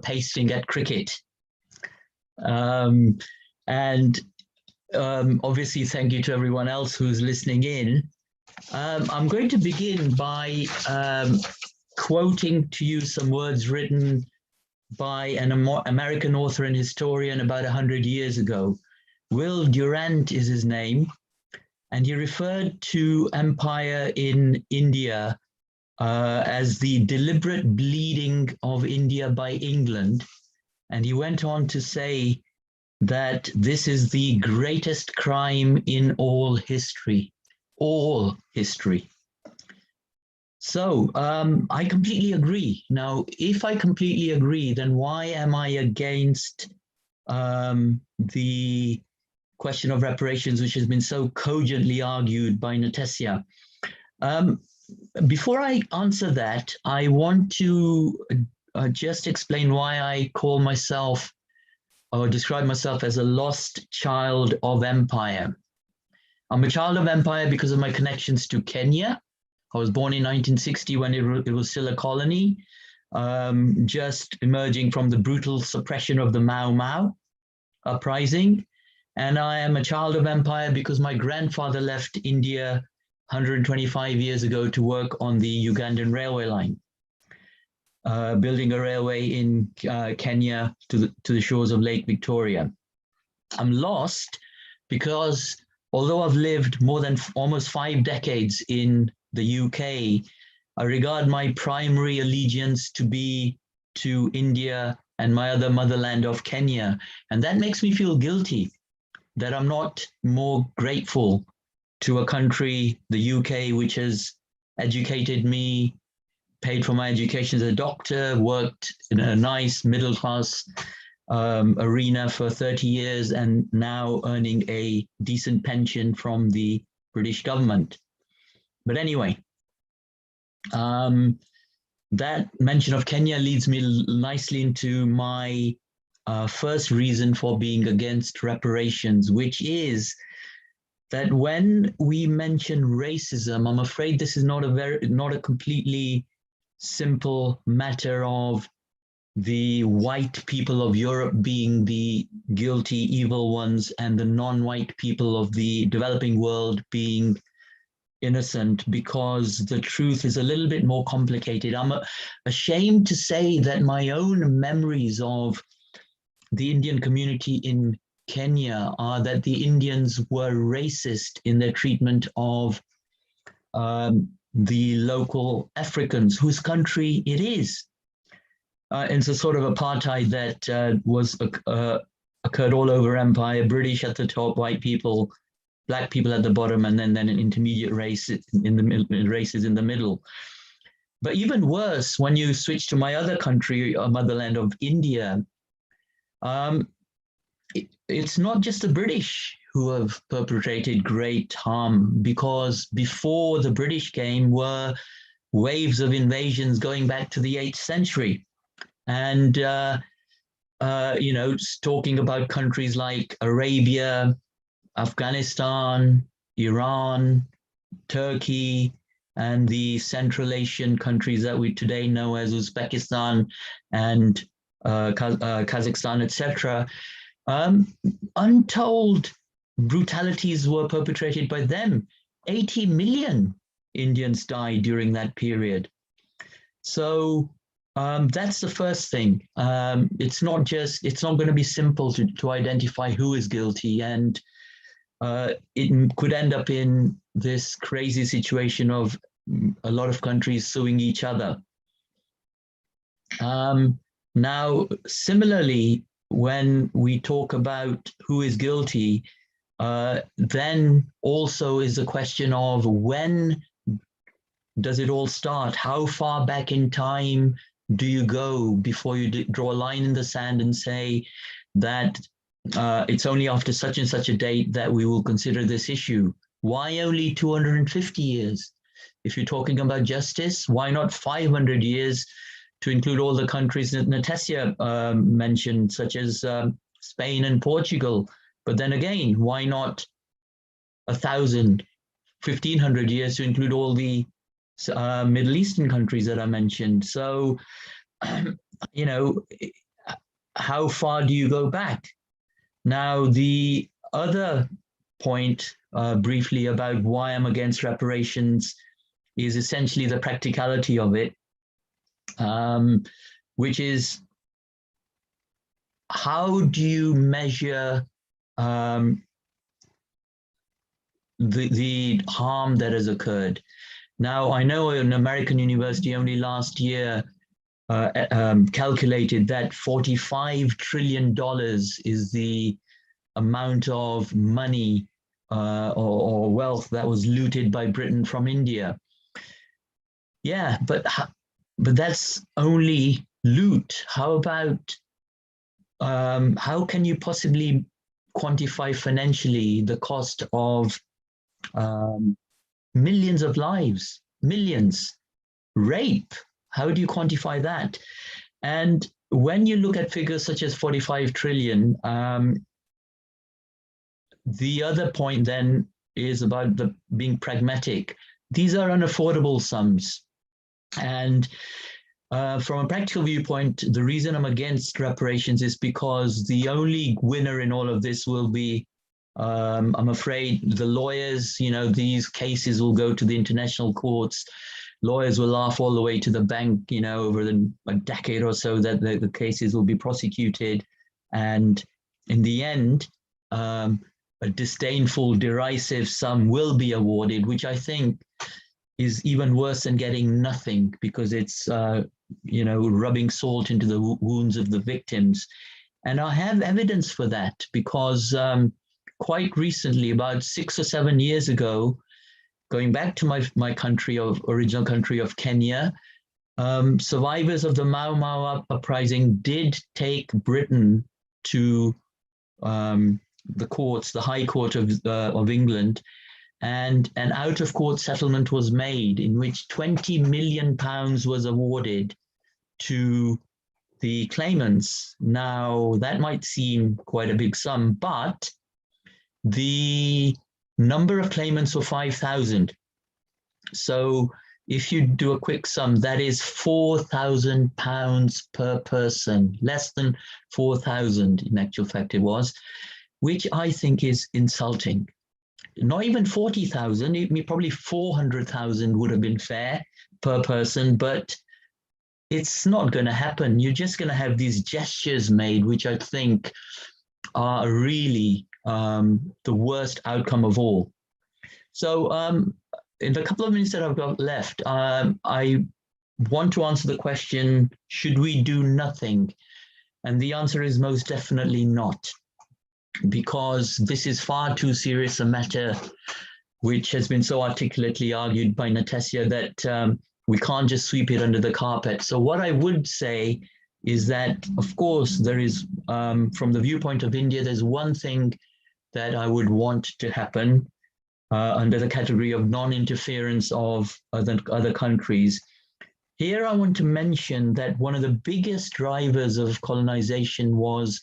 pasting at cricket. Obviously, thank you to everyone else who's listening in. I'm going to begin by quoting to you some words written by an American author and historian about 100 years ago. Will Durant is his name, and he referred to empire in India as the deliberate bleeding of India by England. And he went on to say that this is the greatest crime in all history. All history. So I completely agree. Now, if I completely agree, then why am I against the question of reparations, which has been so cogently argued by Natesya? Before I answer that, I want to just explain why I call myself or describe myself as a lost child of empire. I'm a child of empire because of my connections to Kenya. I was born in 1960 when it was still a colony, just emerging from the brutal suppression of the Mau Mau uprising. And I am a child of empire because my grandfather left India 125 years ago to work on the Ugandan railway line, building a railway in Kenya to the shores of Lake Victoria. I'm lost because although I've lived more than almost 5 decades in the UK, I regard my primary allegiance to be to India and my other motherland of Kenya. And that makes me feel guilty that I'm not more grateful to a country, the UK, which has educated me, paid for my education as a doctor, worked in a nice middle-class arena for 30 years, and now earning a decent pension from the British government. But anyway, that mention of Kenya leads me nicely into my first reason for being against reparations, which is that when we mention racism, I'm afraid this is not a completely simple matter of the white people of Europe being the guilty, evil ones, and the non-white people of the developing world being innocent, because the truth is a little bit more complicated. I'm ashamed to say that my own memories of the Indian community in Kenya are that the Indians were racist in their treatment of the local Africans, whose country it is. It's a sort of apartheid that occurred all over empire, British at the top, white people, black people at the bottom, and then an intermediate race in the middle, races in the middle. But even worse, when you switch to my other country, motherland of India, it's not just the British who have perpetrated great harm, because before the British came were waves of invasions going back to the 8th century. And, you know, talking about countries like Arabia, Afghanistan, Iran, Turkey, and the Central Asian countries that we today know as Uzbekistan and Kazakhstan, etc. Untold brutalities were perpetrated by them. 80 million Indians died during that period. So that's the first thing. It's not going to be simple to identify who is guilty, and it could end up in this crazy situation of a lot of countries suing each other. Now, similarly, when we talk about who is guilty, then also is the question of when does it all start? How far back in time do you go before you draw a line in the sand and say that it's only after such and such a date that we will consider this issue? Why only 250 years? If you're talking about justice, why not 500 years to include all the countries that Natesya mentioned, such as Spain and Portugal? But then again, why not 1,000, 1,500 years to include all the Middle Eastern countries that I mentioned? So, you know, how far do you go back? Now, the other point briefly about why I'm against reparations is essentially the practicality of it, which is, how do you measure the harm that has occurred? Now, I know an American university only last year calculated that $45 trillion is the amount of money or wealth that was looted by Britain from India. Yeah, but that's only loot. How about, how can you possibly quantify financially the cost of millions of lives, millions? Rape, how do you quantify that? And when you look at figures such as 45 trillion, the other point then is about being pragmatic. These are unaffordable sums. And from a practical viewpoint, the reason I'm against reparations is because the only winner in all of this will be, I'm afraid, the lawyers. You know, these cases will go to the international courts. Lawyers will laugh all the way to the bank, you know, over a decade or so that the cases will be prosecuted. And in the end, a disdainful, derisive sum will be awarded, which I think is even worse than getting nothing, because it's, you know, rubbing salt into the wounds of the victims. And I have evidence for that, because quite recently, about 6 or 7 years ago, going back to my country of original country of Kenya, survivors of the Mau Mau uprising did take Britain to the courts, the High Court of England, and an out-of-court settlement was made in which £20 million was awarded to the claimants. Now, that might seem quite a big sum, but the number of claimants were 5,000. So if you do a quick sum, that is £4,000 per person, less than 4,000 in actual fact it was, which I think is insulting. Not even 40,000, probably 400,000 would have been fair per person, but it's not going to happen. You're just going to have these gestures made, which I think are really the worst outcome of all. So in the couple of minutes that I've got left, I want to answer the question, should we do nothing? And the answer is most definitely not, because this is far too serious a matter, which has been so articulately argued by Natasja, that we can't just sweep it under the carpet. So what I would say is that, of course, there is, from the viewpoint of India, there's one thing that I would want to happen under the category of non-interference of other countries. Here I want to mention that one of the biggest drivers of colonization was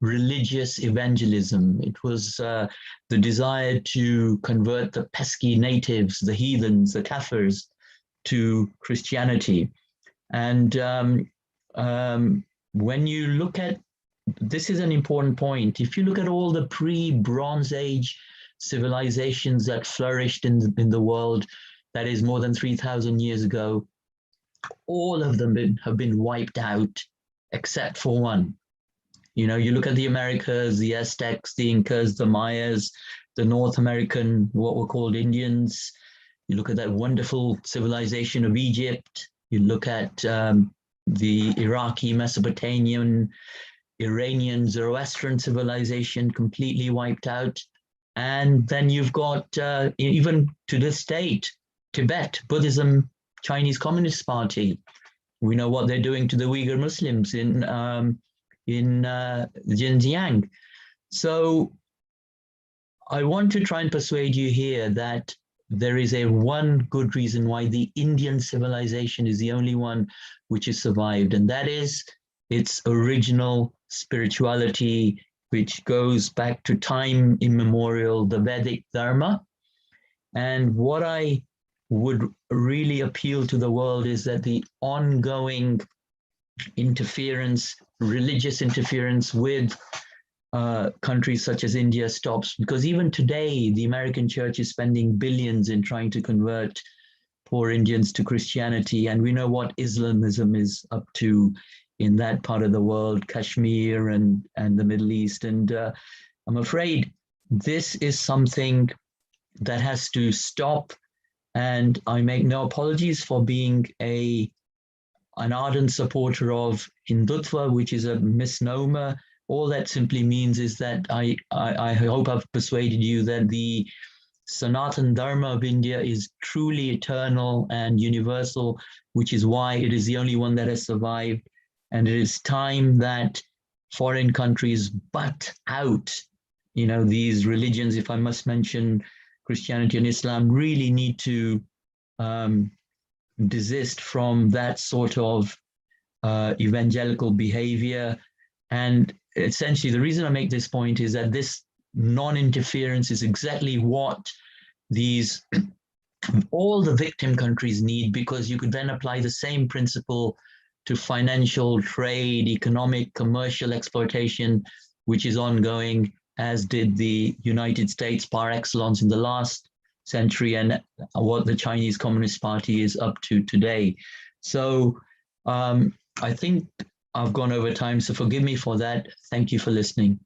religious evangelism. It was the desire to convert the pesky natives, the heathens, the Kafirs, to Christianity. And when you look at, this is an important point, if you look at all the pre-Bronze Age civilizations that flourished in the world, that is more than 3,000 years ago, all of them have been wiped out except for one. You know, you look at the Americas, the Aztecs, the Incas, the Mayas, the North American, what were called Indians. You look at that wonderful civilization of Egypt. You look at the Iraqi, Mesopotamian, Iranian, Zoroastrian civilization completely wiped out. And then you've got, even to this date, Tibet, Buddhism, Chinese Communist Party. We know what they're doing to the Uyghur Muslims in Xinjiang. So I want to try and persuade you here that there is one good reason why the Indian civilization is the only one which has survived, and that is its original spirituality, which goes back to time immemorial, the Vedic Dharma. And what I would really appeal to the world is that the ongoing interference, religious interference with countries such as India stops, because even today, the American church is spending billions in trying to convert poor Indians to Christianity. And we know what Islamism is up to in that part of the world, Kashmir and the Middle East. And I'm afraid this is something that has to stop. And I make no apologies for being an ardent supporter of Hindutva, which is a misnomer. All that simply means is that I hope I've persuaded you that the Sanatan Dharma of India is truly eternal and universal, which is why it is the only one that has survived. And it is time that foreign countries butt out, these religions, if I must mention Christianity and Islam, really need to desist from that sort of evangelical behavior. And essentially, the reason I make this point is that this non-interference is exactly what all the victim countries need, because you could then apply the same principle to financial, trade, economic, commercial exploitation, which is ongoing, as did the United States par excellence in the last century, and what the Chinese Communist Party is up to today. So I think I've gone over time, so forgive me for that. Thank you for listening.